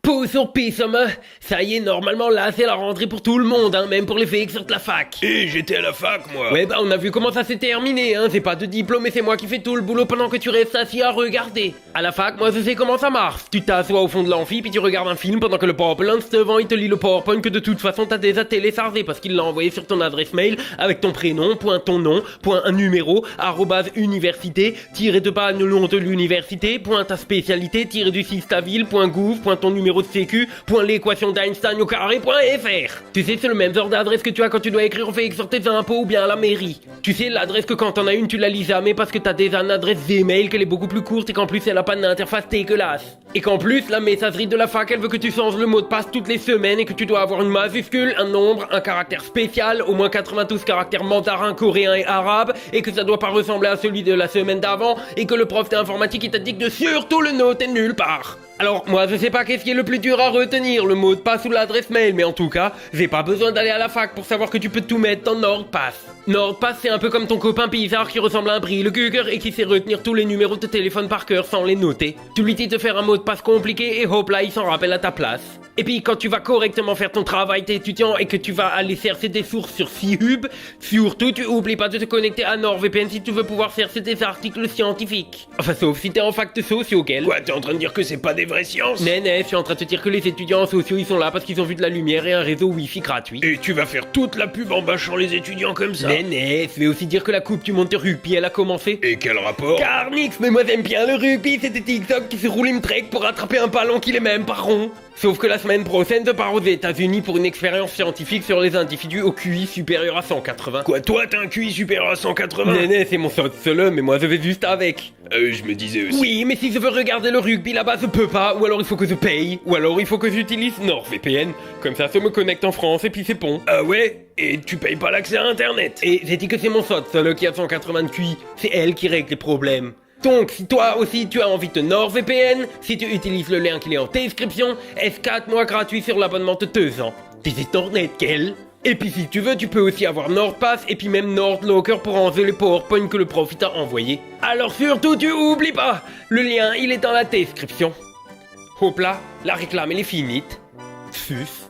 Pause sur Pissome. Ça y est, normalement là c'est la rentrée pour tout le monde, hein, même pour les filles qui sortent de la fac. Et j'étais à la fac, moi. Ouais bah on a vu comment ça s'est terminé, hein. C'est pas de diplôme et c'est moi qui fais tout le boulot pendant que tu restes assis à regarder. À la fac, moi je sais comment ça marche. Tu t'assois au fond de l'amphi puis tu regardes un film pendant que le PowerPoint devant il te lit le PowerPoint que de toute façon t'as déjà téléchargé parce qu'il l'a envoyé sur ton adresse mail avec ton prénom, point ton nom, point un numéro, arrobase université, tiré de pas le nom de l'université, point ta spécialité, tiré du 6 ta ville, point gouv, point ton numéro de sécu, point l'équation d'Einstein au carré, point fr. Tu sais, c'est le même genre d'adresse que tu as quand tu dois écrire au fait sur tes impôts ou bien à la mairie. Tu sais, l'adresse que quand t'en as une, tu la lis jamais parce que t'as déjà une adresse Gmail qu'elle est beaucoup plus courte et qu'en plus elle a pas d'interface dégueulasse. Et qu'en plus, la messagerie de la fac, elle veut que tu changes le mot de passe toutes les semaines et que tu dois avoir une majuscule, un nombre, un caractère spécial, au moins 92 caractères mandarin, coréen et arabe, et que ça doit pas ressembler à celui de la semaine d'avant, et que le prof d'informatique il t'a dit de surtout le noter nulle part. Alors, moi, je sais pas qu'est-ce qui est le plus dur à retenir, le mot de passe ou l'adresse mail, mais en tout cas, j'ai pas besoin d'aller à la fac pour savoir que tu peux tout mettre dans NordPass. NordPass, c'est un peu comme ton copain bizarre qui ressemble à un Brille Guger et qui sait retenir tous les numéros de téléphone par cœur sans les noter. Tu lui dis de faire un mot de passe compliqué et hop là, il s'en rappelle à ta place. Et puis, quand tu vas correctement faire ton travail d'étudiant et que tu vas aller chercher des sources sur C-Hub, surtout, tu oublies pas de te connecter à NordVPN si tu veux pouvoir chercher des articles scientifiques. Enfin, sauf si t'es en fac de sociaux, quel. Quoi, t'es en train de dire que c'est pas des vraies sciences? Je suis en train de te dire que les étudiants en sociaux, ils sont là parce qu'ils ont vu de la lumière et un réseau wifi gratuit. Et tu vas faire toute la pub en bâchant les étudiants comme ça? Je vais aussi dire que la coupe du monde de rugby, elle a commencé. Et quel rapport? Carnix, mais moi j'aime bien le rugby, c'était TikTok qui se roule une trek pour attraper un ballon qui est même pas rond. Sauf que la semaine prochaine, je pars aux États-Unis pour une expérience scientifique sur les individus au QI supérieur à 180. Quoi, toi t'as un QI supérieur à 180? C'est mon seul, mais moi je vais juste avec. Je me disais aussi. Oui, mais si je veux regarder le rugby là-bas, je peux pas, ou alors il faut que je paye, ou alors il faut que j'utilise NordVPN. Comme ça me connecte en France et puis c'est bon. Ah ouais? Et tu payes pas l'accès à Internet? Et j'ai dit que c'est mon seul qui a 180 de QI, c'est elle qui règle les problèmes. Donc, si toi aussi tu as envie de NordVPN, si tu utilises le lien qui est en description, est 4 mois gratuits sur l'abonnement de 2 ans. Des Nordnet, quel? Et puis si tu veux, tu peux aussi avoir NordPass et puis même NordLocker pour enlever les PowerPoint que le prof t'a envoyé. Alors surtout, tu oublies pas, le lien il est dans la description. Hop là, la réclame elle est finie. Sus.